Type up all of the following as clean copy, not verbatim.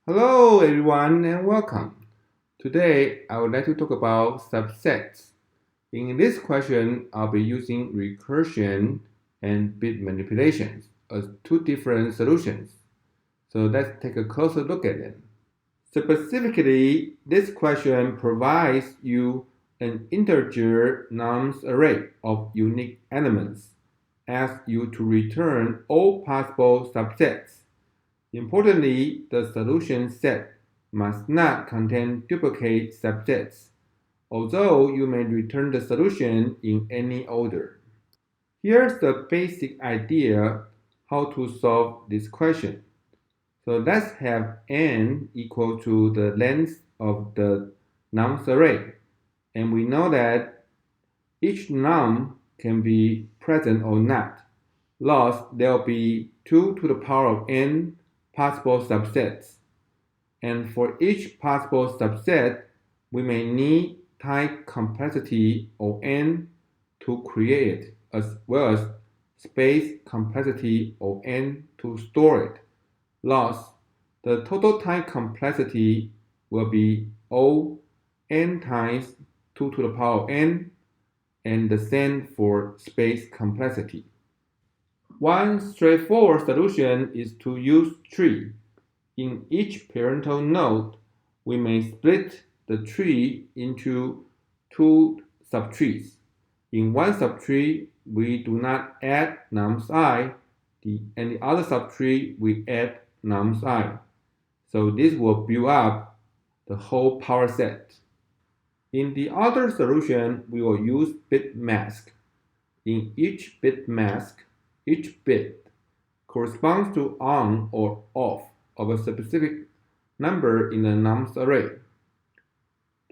Hello everyone and welcome. Today I would like to talk about subsets. In this question, I'll be using recursion and bit manipulations as two different solutions. So let's take a closer look at them. Specifically, this question provides you an integer nums array of unique elements, asks you to return all possible subsets. Importantly, the solution set must not contain duplicate subsets, although you may return the solution in any order. Here's the basic idea how to solve this question. So let's have n equal to the length of the nums array. And we know that each num can be present or not. Thus, there will be 2 to the power of n possible subsets. And for each possible subset, we may need type complexity of n to create it, as well as space complexity of n to store it. Thus, the total type complexity will be O n times 2 to the power of n, and the same for space complexity. One straightforward solution is to use tree. In each parental node, we may split the tree into two subtrees. In one subtree, we do not add nums I, and the other subtree we add nums I. So this will build up the whole power set. In the other solution, we will use bit mask. In each bit mask, each bit corresponds to on or off of a specific number in the nums array.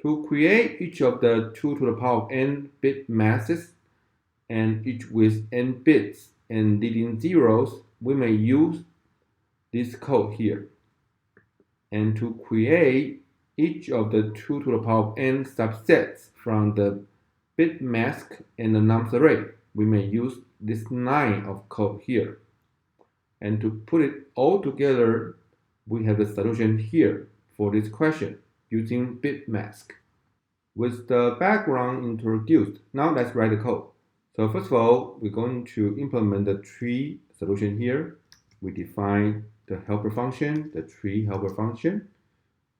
To create each of the 2 to the power of n bit masses, and each with n bits and leading zeros, we may use this code here. And to create each of the 2 to the power of n subsets from the bit mask and the nums array, we may use this line of code here. And to put it all together, we have the solution here for this question using bit mask. With the background introduced, now let's write the code. So first of all, we're going to implement the tree solution here. We define the helper function, the tree helper function,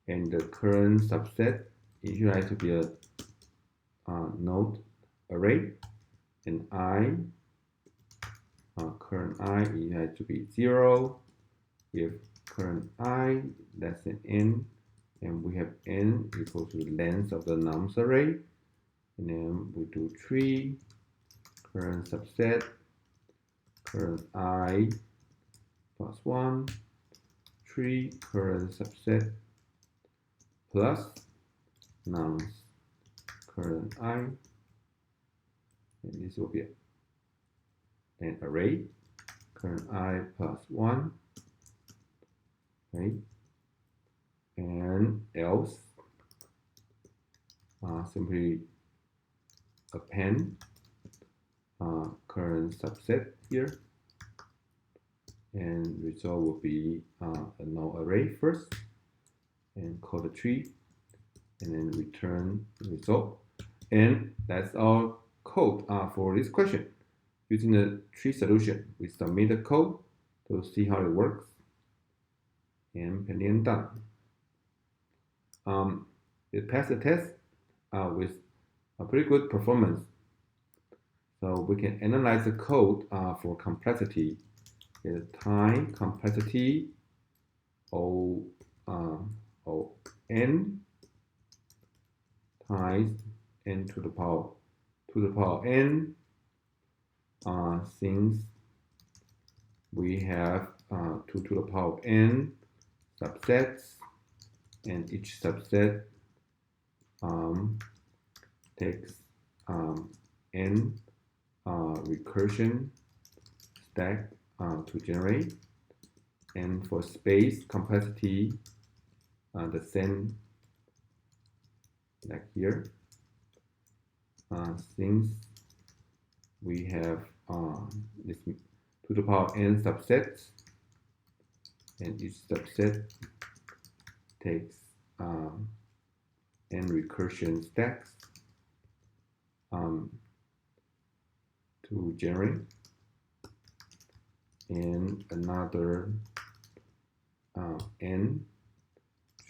and the current subset initialized to be a node array, and I, current I initialized to be 0 if current I less than n, and we have n equal to the length of the nums array, and then we do tree current subset current I plus 1 tree current subset plus nums current I, and this will be an array current I plus 1, right? And else simply append current subset here, and result will be a null array first, and call the tree, and then return the result. And that's our code for this question. Using the tree solution, we submit the code to see how it works, and pending done. It passed the test with a pretty good performance. So we can analyze the code for complexity. The time complexity O n times n to the power n. Since we have 2 to the power of n subsets, and each subset takes n recursion stack to generate, and for space complexity the same like here. Since we have this 2 to the power n subsets, and each subset takes n recursion stacks to generate, and another n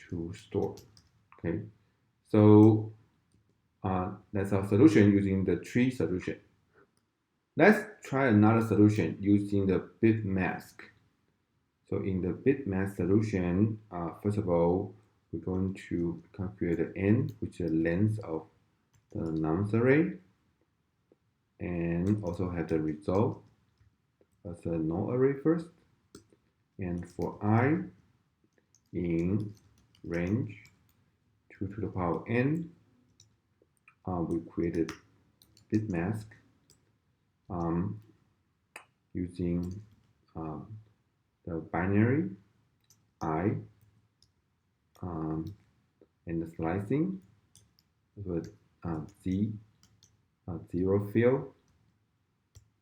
to store. Okay, so that's our solution using the tree solution. Let's try another solution using the bit mask. So in the bit mask solution, first of all, we're going to calculate the n, which is the length of the nonce array, and also have the result as a null array first. And for I in range 2 to the power n, we created bit mask using the binary I and the slicing with z 0 fill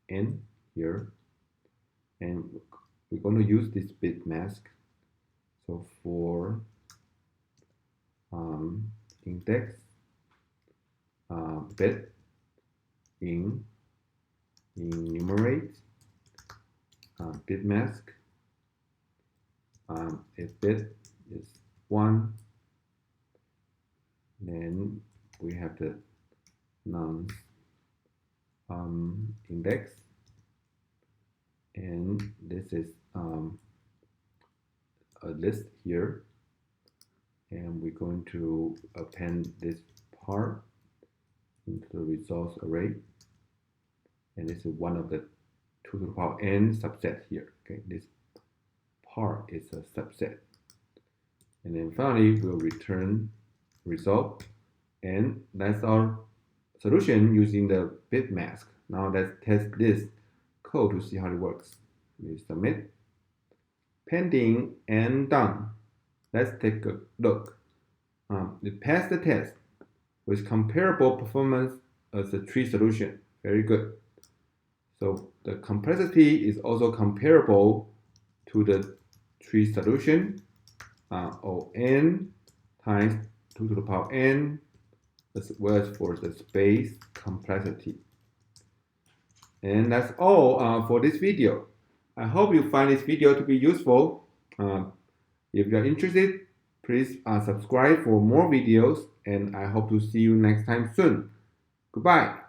n here, and we're going to use this bit mask. So for index bit in enumerate bit mask, if bit is 1, then we have the nonce index, and this is a list here, and we're going to append this part into the results array, and this is one of the 2 to the power n subset here. Okay, this part is a subset, and then finally we'll return result, and that's our solution using the bit mask. Now let's test this code to see how it works. We submit, pending and done. Let's take a look. It passed the test with comparable performance as the tree solution. Very good. So the complexity is also comparable to the tree solution, O(n) times 2 to the power n, as well as for the space complexity. And that's all for this video. I hope you find this video to be useful. If you're interested, please subscribe for more videos, and I hope to see you next time soon. Goodbye.